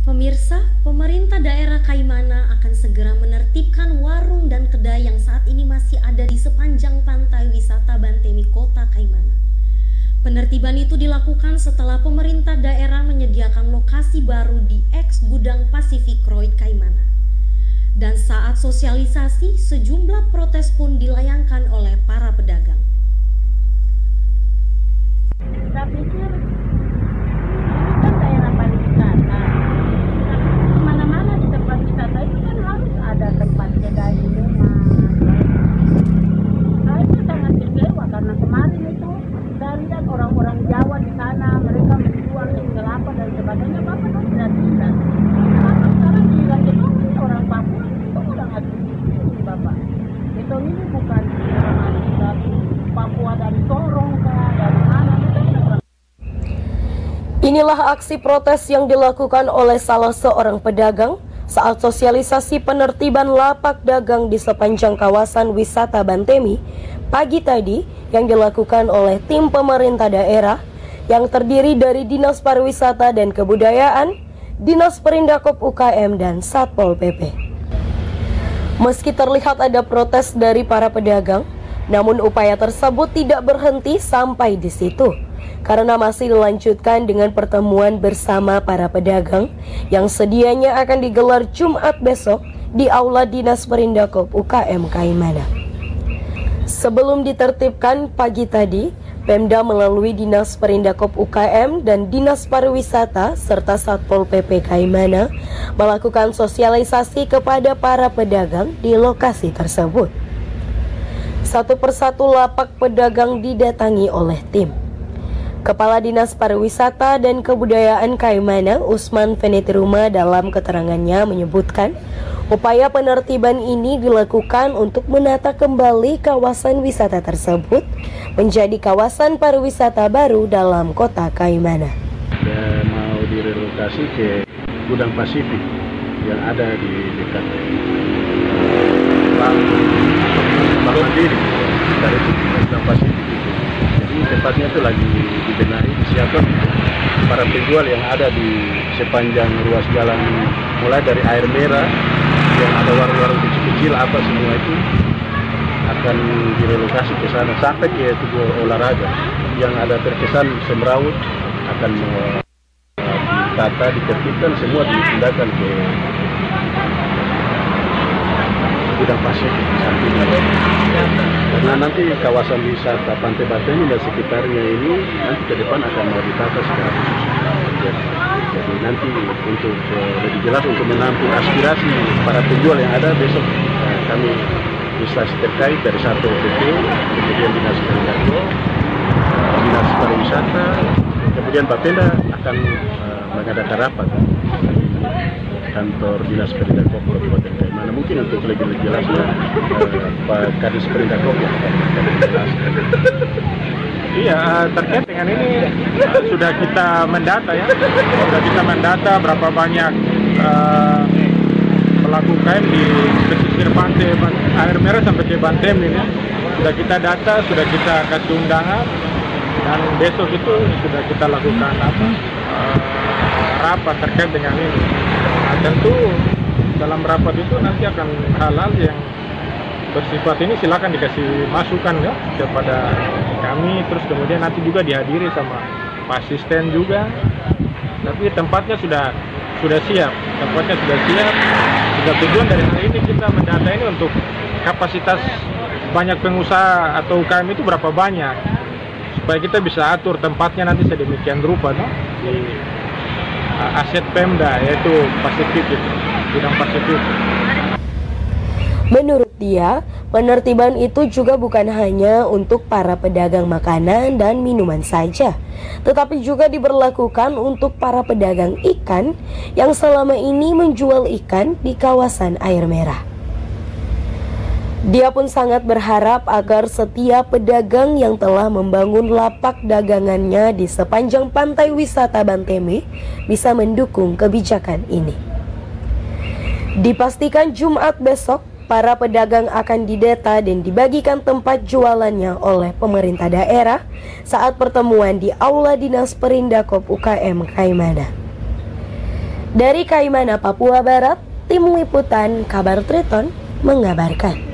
Pemirsa, pemerintah daerah Kaimana akan segera menertibkan warung dan kedai yang saat ini masih ada di sepanjang pantai wisata Bantemi, Kota Kaimana. Penertiban itu dilakukan setelah pemerintah daerah menyediakan lokasi baru di ex-gudang Pacific Road Kaimana. Dan saat sosialisasi, sejumlah protes pun dilayangkan oleh para pedagang. Saya pikir ini kan daerah pariwisata. Di mana-mana di tempat wisata itu kan harus ada tempat kedai minuman. Saya itu sangat kecewa karena kemarin itu saya lihat orang-orang Jawa di sana, mereka menjual kelapa dan sebagainya. Bapak kan tidak. Kenapa sekarang giliran itu orang Papua itu udah nggak di Bapak. Itu ini bukan orang dari Papua, dari Sorong kah, dari mana? Inilah aksi protes yang dilakukan oleh salah seorang pedagang saat sosialisasi penertiban lapak dagang di sepanjang kawasan wisata Bantemi pagi tadi yang dilakukan oleh tim pemerintah daerah yang terdiri dari Dinas Pariwisata dan Kebudayaan, Dinas Perindakop UKM, dan Satpol PP. Meski terlihat ada protes dari para pedagang, namun upaya tersebut tidak berhenti sampai di situ. Karena masih dilanjutkan dengan pertemuan bersama para pedagang yang sedianya akan digelar Jumat besok di Aula Dinas Perindakop UKM Kaimana. Sebelum ditertibkan pagi tadi, Pemda melalui Dinas Perindakop UKM dan Dinas Pariwisata serta Satpol PP Kaimana melakukan sosialisasi kepada para pedagang di lokasi tersebut. Satu persatu lapak pedagang didatangi oleh tim. Kepala Dinas Pariwisata dan Kebudayaan Kaimana, Usman Venetiruma, dalam keterangannya menyebutkan upaya penertiban ini dilakukan untuk menata kembali kawasan wisata tersebut menjadi kawasan pariwisata baru dalam Kota Kaimana. Dan mau direlokasi ke Gudang Pasifik yang ada di dekat Bangun Diri dari Gudang Pasifik itu. Jadi tempatnya itu lagi dibenahi, disiapkan para penjual yang ada di sepanjang ruas jalan mulai dari Air Merah yang ada warung-warung kecil-kecil apa semua itu akan direlokasi ke sana sampai ke Tugu Olahraga yang ada terkesan semrawut akan ditata, ditertibkan, semua dipindahkan ke Gudang Pasifik sampingnya. Karena nanti kawasan wisata Pantai Bantemi dan sekitarnya ini nanti ke depan akan mau ditata secara khusus. Jadi nanti untuk lebih jelas untuk menampung aspirasi para penjual yang ada besok kami instansi terkait dari Satpol PP, kemudian Dinas Perindakop, Dinas Pariwisata, kemudian Bapenda akan mengadakan rapat di kantor Dinas Perindakop Kabupaten Kaimana. Mungkin untuk lebih jelasnya Pak Kadis Perindakop yang akan menjelaskan. Iya, terkait dengan ini sudah kita mendata ya, berapa banyak pelaku UKM di pesisir pantai Air Merah sampai ke Bantemi ini. Sudah kita data, sudah kita kasih undangan, dan besok itu sudah kita lakukan rapat terkait dengan ini. Nah, tentu dalam rapat itu nanti akan hal-hal yang bersifat ini silakan dikasih masukan ya kepada kami, terus kemudian nanti juga dihadiri sama Pak Asisten juga. Tapi tempatnya sudah siap, Sudah tujuan dari hari ini kita mendata ini untuk kapasitas banyak pengusaha atau UKM itu berapa banyak, supaya kita bisa atur tempatnya nanti sedemikian rupa di aset Pemda, yaitu Pasifik itu, Gudang Pasifik. Menurut dia, penertiban itu juga bukan hanya untuk para pedagang makanan dan minuman saja, tetapi juga diberlakukan untuk para pedagang ikan yang selama ini menjual ikan di kawasan Air Merah. Dia pun sangat berharap agar setiap pedagang yang telah membangun lapak dagangannya di sepanjang pantai wisata Bantemi bisa mendukung kebijakan ini. Dipastikan Jumat besok, para pedagang akan didata dan dibagikan tempat jualannya oleh pemerintah daerah saat pertemuan di Aula Dinas Perindakop UKM Kaimana. Dari Kaimana, Papua Barat, Tim Liputan Kabar Triton mengabarkan.